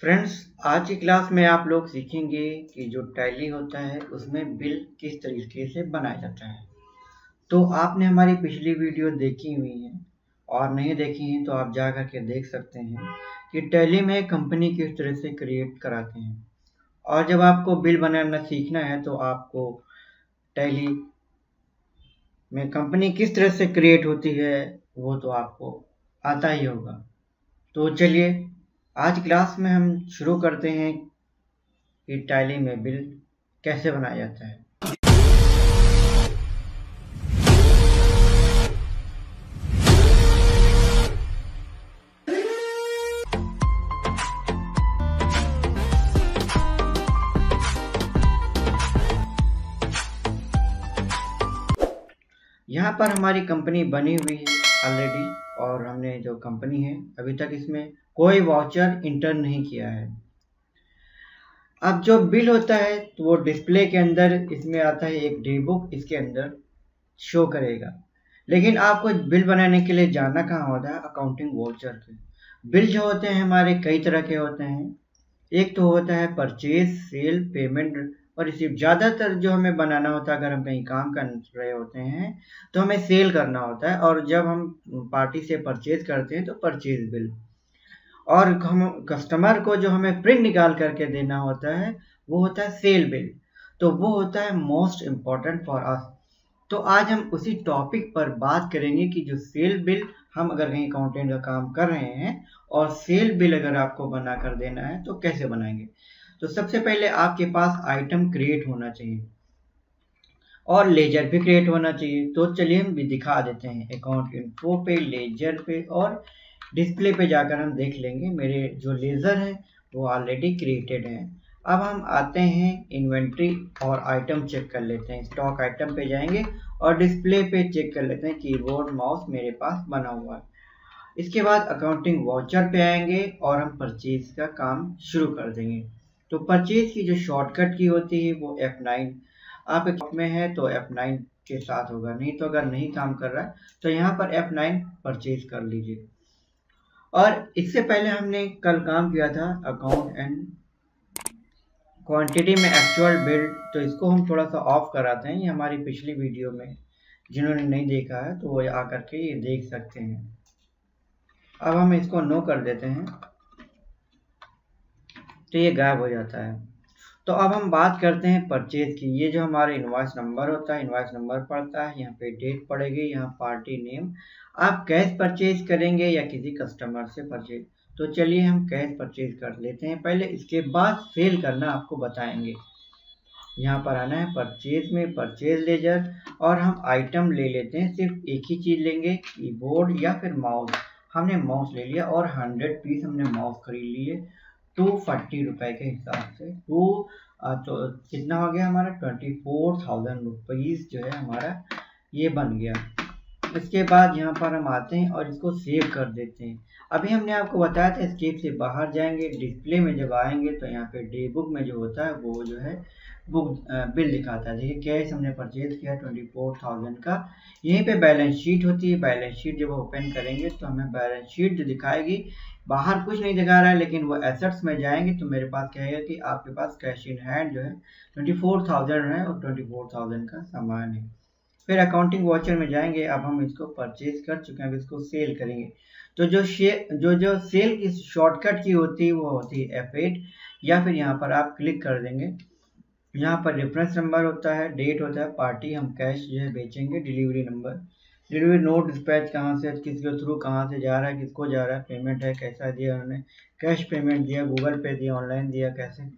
Friends, आज की class में आप लोग सीखेंगे कि जो टैली होता है उसमें बिल किस तरीके से बनाया जाता है। तो आपने हमारी पिछली वीडियो देखी हुई है और नहीं देखी है तो आप जा कर के देख सकते हैं कि टैली में कंपनी किस तरह से क्रिएट कराते हैं। और जब आपको बिल बनाना सीखना है तो आपको टैली में कंपनी किस तरह से क्रिएट होती है वो तो आपको आता ही होगा। तो चलिए आज क्लास में हम शुरू करते हैं कि टैली में बिल कैसे बनाया जाता है। यहाँ पर हमारी कंपनी बनी हुई है ऑलरेडी और हमने जो कंपनी है अभी तक इसमें कोई वाउचर इंटर नहीं किया है। अब जो बिल होता है तो वो डिस्प्ले के अंदर इसमें आता है, एक डे बुक इसके अंदर शो करेगा। लेकिन आपको बिल बनाने के लिए जाना कहाँ होता है, अकाउंटिंग वाउचर के। बिल जो होते हैं हमारे कई तरह के होते हैं। एक तो होता है परचेज, सेल, पेमेंट और रिसीव। ज़्यादातर जो हमें बनाना होता है अगर हम कहीं काम कर रहे होते हैं तो हमें सेल करना होता है, और जब हम पार्टी से परचेज करते हैं तो परचेज बिल। और हम कस्टमर को जो हमें प्रिंट निकाल करके देना होता है वो होता है सेल बिल। तो वो होता है मोस्ट इम्पॉर्टेंट फॉर अस। तो आज हम उसी टॉपिक पर बात करेंगे कि जो सेल बिल, हम अगर कहीं अकाउंटेंट का काम कर रहे हैं और सेल बिल अगर आपको बना कर देना है तो कैसे बनाएंगे। तो सबसे पहले आपके पास आइटम क्रिएट होना चाहिए और लेजर भी क्रिएट होना चाहिए। तो चलिए हम भी दिखा देते हैं। अकाउंट इन्फो पे, लेजर पे और डिस्प्ले पे जाकर हम देख लेंगे। मेरे जो लेजर है वो ऑलरेडी क्रिएटेड है। अब हम आते हैं इन्वेंट्री और आइटम चेक कर लेते हैं। स्टॉक आइटम पे जाएंगे और डिस्प्ले पे चेक कर लेते हैं। कीबोर्ड माउस मेरे पास बना हुआ है। इसके बाद अकाउंटिंग वाउचर पे आएंगे और हम परचेज का काम शुरू कर देंगे। तो परचेज की जो शॉर्टकट की होती है वो F9। आप में है तो F9 के साथ होगा, नहीं तो अगर नहीं काम कर रहा है तो यहाँ पर F9 परचेज कर लीजिए। और इससे पहले हमने कल काम किया था अकाउंट एंड क्वांटिटी में एक्चुअल बिल, तो इसको हम थोड़ा सा ऑफ कराते हैं। ये हमारी पिछली वीडियो में जिन्होंने नहीं देखा है तो वो आकर के ये देख सकते हैं। अब हम इसको नो कर देते हैं तो ये गायब हो जाता है। तो अब हम बात करते हैं परचेज की। ये जो हमारा इनवॉइस नंबर होता है, इनवॉइस नंबर पड़ता है, यहाँ पे डेट पड़ेगी, यहाँ पार्टी नेम। आप कैश परचेज करेंगे या किसी कस्टमर से परचेज। तो चलिए हम कैश परचेज कर लेते हैं पहले, इसके बाद सेल करना आपको बताएंगे। यहाँ पर आना है परचेज में, परचेज लेजर, और हम आइटम ले लेते हैं। सिर्फ एक ही चीज़ लेंगे, कीबोर्ड या फिर माउस। हमने माउस ले लिया और 100 पीस हमने माउस खरीद लिए 240 रुपए के हिसाब से। तो कितना हो गया हमारा 24,000 रुपीज़ जो है हमारा ये बन गया। इसके बाद यहाँ पर हम आते हैं और इसको सेव कर देते हैं। अभी हमने आपको बताया था एस्केप से बाहर जाएंगे, डिस्प्ले में जब आएंगे तो यहाँ पे डे बुक में जो होता है वो जो है बुक बिल दिखाता है। देखिए कैश हमने परचेज किया 24,000 का। यहीं पे बैलेंस शीट होती है। बैलेंस शीट जब ओपन करेंगे तो हमें बैलेंस शीट जो दिखाएगी, बाहर कुछ नहीं दिखा रहा है लेकिन वो एसेट्स में जाएंगे तो मेरे पास कहेगा कि आपके पास कैश इन हैंड जो है 24,000 है और 24,000 का सामान है। फिर अकाउंटिंग वाउचर में जाएंगे। अब हम इसको परचेज कर चुके हैं, अब इसको सेल करेंगे। तो जो सेल की शॉर्टकट की होती है वो होती है F8, या फिर यहाँ पर आप क्लिक कर देंगे। यहाँ पर रेफरेंस नंबर होता है, डेट होता है, पार्टी, हम कैश जो है बेचेंगे, delivery number, delivery note, dispatch कहाँ से, किसके थ्रू कहाँ से जा रहा है, किसको जा रहा है, पेमेंट है कैसा दिया उन्होंने, कैश पेमेंट दिया, गूगल पे दिया, ऑनलाइन दिया, कैसे,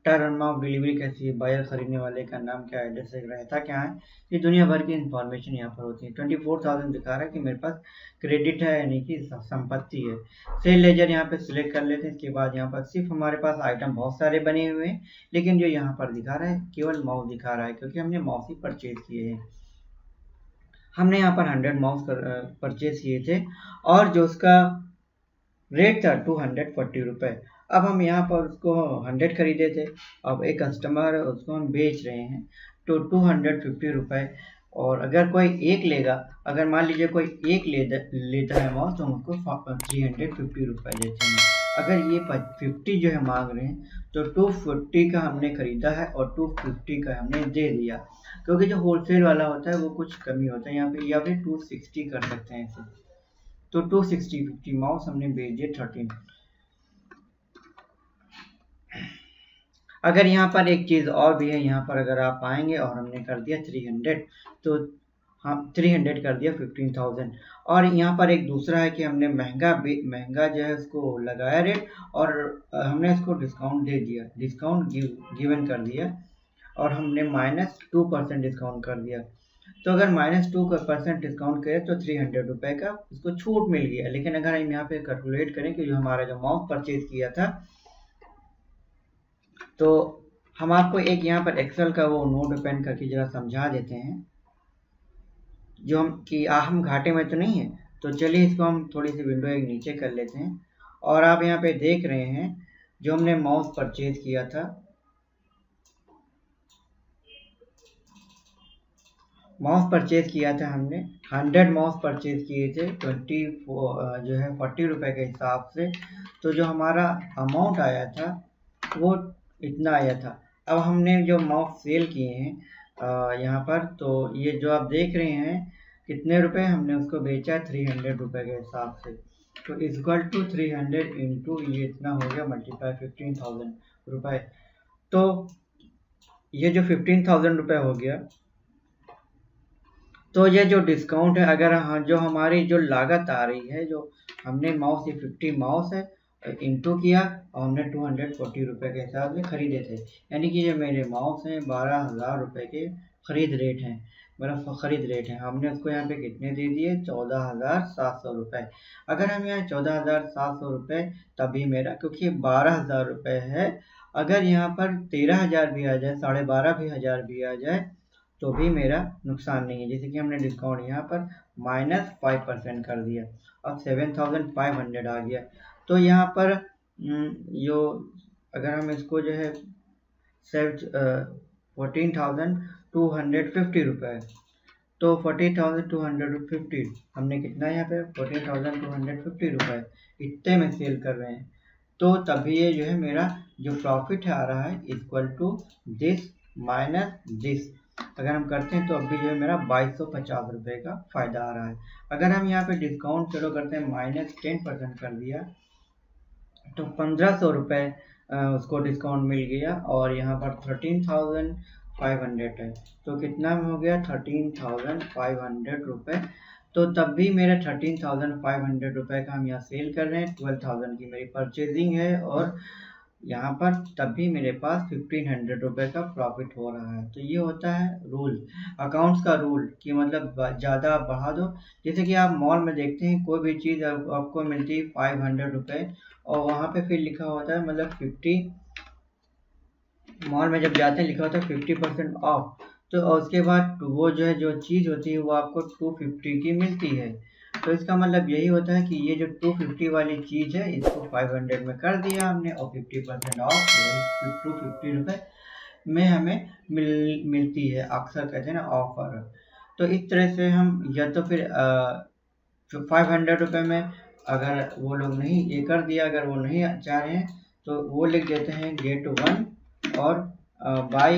टर्म ऑफ डिलीवरी कैसी है, बायर खरीदने वाले का नाम क्या, एड्रेस रहता क्या है, ये दुनिया भर की इंफॉर्मेशन यहाँ पर होती है। 24,000 दिखा रहा है कि मेरे पास क्रेडिट है यानी कि संपत्ति है। सेल लेजर यहाँ पे सिलेक्ट कर लेते हैं। इसके बाद यहाँ पर सिर्फ हमारे पास आइटम बहुत सारे बने हुए हैं, लेकिन जो यहाँ पर दिखा रहा है केवल माउस दिखा रहा है क्योंकि हमने माउस ही परचेज किए हैं। हमने यहाँ पर 100 माउस परचेज किए थे और जो उसका रेट था 240 रुपये। अब हम यहाँ पर उसको 100 खरीदे थे, अब एक कस्टमर उसको हम बेच रहे हैं तो 250 रुपये और अगर कोई एक लेगा, अगर मान लीजिए कोई एक लेता है माउस, तो हम उसको 350 रुपये देते हैं। अगर ये 50 जो है मांग रहे हैं, तो 250 का हमने खरीदा है और 250 का हमने दे दिया, क्योंकि जो होलसेल वाला होता है वो कुछ कमी होता है यहाँ पे, या फिर 260 कर सकते हैं इसे। तो 260 माउस हमने भेज दिए 13। अगर यहाँ पर एक चीज़ और भी है, यहाँ पर अगर आप आएंगे और हमने कर दिया 300, तो हम 300 कर दिया 15,000। और यहाँ पर एक दूसरा है कि हमने महंगा जो है उसको लगाया रेट, और हमने इसको डिस्काउंट दे दिया, डिस्काउंट गिवन कर दिया, और हमने -2% डिस्काउंट कर दिया। तो अगर -2% डिस्काउंट करें तो 300 रुपये का उसको छूट मिल गया। लेकिन अगर हम यहाँ पे कैलकुलेट करें कि जो हमारा जो माउस परचेज किया था, तो हम आपको एक यहाँ पर एक्सेल का वो नोट पेन करके जरा समझा देते हैं, जो हम घाटे में तो नहीं है। तो चलिए इसको हम थोड़ी सी विंडो एक नीचे कर लेते हैं, और आप यहाँ पे देख रहे हैं जो हमने माउस परचेज किया था, हमने 100 माउस परचेज किए थे 40 रुपए के हिसाब से। तो जो हमारा अमाउंट आया था वो इतना आया था। अब हमने जो माउस सेल किए हैं यहाँ पर, तो ये जो आप देख रहे हैं कितने रुपए हमने उसको बेचा है, 300 रुपए के हिसाब से। तो इक्वल टू 300 इंटू ये इतना हो गया मल्टीप्लाई 15,000 रुपये। तो ये जो 15,000 रुपये हो गया, तो ये जो डिस्काउंट है, अगर जो हमारी जो लागत आ रही है, जो हमने माउस, ये 50 माउस है, इंटू किया और हमने 240 रुपये के हिसाब से खरीदे थे, यानी कि जो मेरे माउस हैं 12,000 रुपये के खरीद रेट हैं, हमने उसको यहाँ पे कितने दे दिए, 14,700 रुपये। अगर हम यहाँ 14,700 रुपये, तभी मेरा, क्योंकि 12,000 रुपये है, अगर यहाँ पर 13,000 भी आ जाए, 12,500 भी आ जाए, तो भी मेरा नुकसान नहीं है। जैसे कि हमने डिस्काउंट यहाँ पर -5% कर दिया, अब 7,500 आ गया। तो यहाँ पर जो, अगर हम इसको जो है 14,250 रुपये, तो 14,250 हमने कितना यहाँ पे 14,250 रुपये इतने में सेल कर रहे हैं। तो तभी ये जो है मेरा जो प्रॉफिट आ रहा है equal to this minus this, अगर हम करते हैं तो अभी जो है मेरा 2250 रुपये का फ़ायदा आ रहा है। अगर हम यहाँ पे डिस्काउंट चलो करते हैं -10% कर दिया, तो 1,500 रुपये उसको डिस्काउंट मिल गया, और यहाँ पर 13,500 है, तो कितना हो गया 13,500 रुपये। तो तब भी मेरा 13,500 रुपये का हम यहाँ सेल कर रहे हैं, 12,000 की मेरी परचेजिंग है, और यहाँ पर तब भी मेरे पास 1,500 रुपये का प्रॉफिट हो रहा है। तो ये होता है रूल, अकाउंट्स का रूल, कि मतलब ज़्यादा बढ़ा दो। जैसे कि आप मॉल में देखते हैं कोई भी चीज़ आपको मिलती है 500 रुपये, और वहाँ पे फिर लिखा होता है मतलब 50, मॉल में जब जाते हैं लिखा होता है 50% ऑफ, तो उसके बाद वो जो है जो चीज़ होती है वो आपको 250 की मिलती है। तो इसका मतलब यही होता है कि ये जो 250 वाली चीज़ है इसको 500 में कर दिया हमने, और 50% ऑफ 250 रुपये में हमें मिलती है, अक्सर कहते हैं ना ऑफर। तो इस तरह से हम, या तो फिर 500 रुपये में अगर वो लोग नहीं ये कर दिया, अगर वो नहीं चाह रहे हैं, तो वो लिख देते हैं गेट 1 और बाय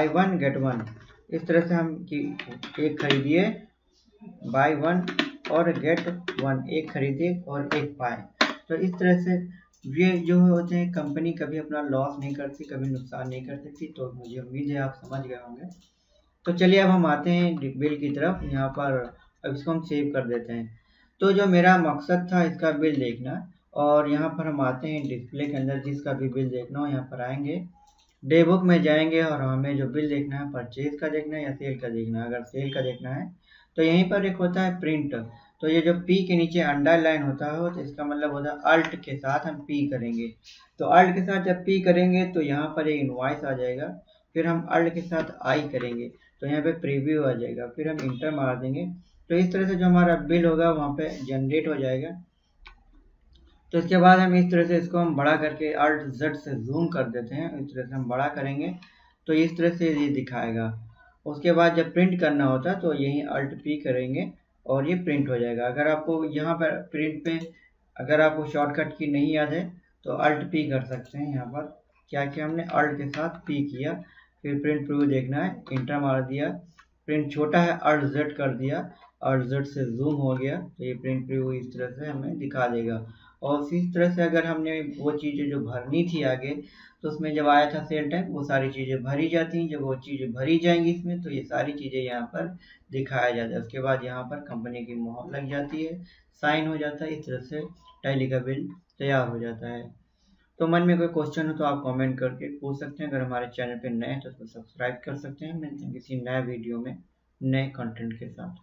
1 गेट 1। इस तरह से हम कि एक खरीदिए बाय 1 और गेट 1, एक खरीदे और एक पाए। तो इस तरह से ये जो होते हैं, कंपनी कभी अपना लॉस नहीं करती, कभी नुकसान नहीं कर सकती। तो मुझे उम्मीद है आप समझ गए होंगे। तो चलिए अब हम आते हैं बिल की तरफ। यहाँ पर अब इसको हम सेव कर देते हैं। तो जो मेरा मकसद था इसका बिल देखना, और यहाँ पर हम आते हैं डिस्प्ले के अंदर, जिसका भी बिल देखना हो यहाँ पर आएंगे, डे बुक में जाएंगे, और हमें जो बिल देखना है परचेज का देखना है या सेल का देखना है। अगर सेल का देखना है तो यहीं पर एक होता है प्रिंट, तो ये जो पी के नीचे अंडरलाइन होता है, तो इसका मतलब होता है अल्ट के साथ हम पी करेंगे। तो अल्ट के साथ जब पी करेंगे तो यहाँ पर एक इनवॉइस आ जाएगा, फिर हम अल्ट के साथ आई करेंगे तो यहाँ पे प्रीव्यू आ जाएगा, फिर हम इंटर मार देंगे। तो इस तरह से जो हमारा बिल होगा वहाँ पे जनरेट हो जाएगा। तो इसके बाद हम इस तरह से इसको हम बड़ा करके Alt Z से जूम कर देते हैं। इस तरह से हम बड़ा करेंगे तो इस तरह से ये दिखाएगा। उसके बाद जब प्रिंट करना होता है तो यहीं अल्ट पी करेंगे और ये प्रिंट हो जाएगा। अगर आपको यहाँ पर प्रिंट पे अगर आपको शॉर्टकट की नहीं याद है तो अल्ट पी कर सकते हैं। यहाँ पर क्या किया हमने, अल्ट के साथ पी किया, फिर प्रिंट प्रीव्यू देखना है, इंटर मार दिया, प्रिंट छोटा है अल्ट जेड कर दिया, अल्ट जेड से जूम हो गया, तो ये प्रिंट प्रीव्यू इस तरह से हमें दिखा देगा। और इस तरह से अगर हमने वो चीज़ें जो भरनी थी आगे, तो उसमें जब आया था सेल टाइप वो सारी चीज़ें भरी जाती हैं। जब वो चीज़ें भरी जाएंगी इसमें तो ये सारी चीज़ें यहाँ पर दिखाया जाता है। उसके बाद यहाँ पर कंपनी की मोहर लग जाती है, साइन हो जाता है, इस तरह से टैली का बिल तैयार हो जाता है। तो मन में कोई क्वेश्चन हो तो आप कमेंट करके पूछ सकते हैं। अगर हमारे चैनल पे नए हैं तो उसको सब्सक्राइब कर सकते हैं। मिलते हैं किसी नए वीडियो में नए कंटेंट के साथ।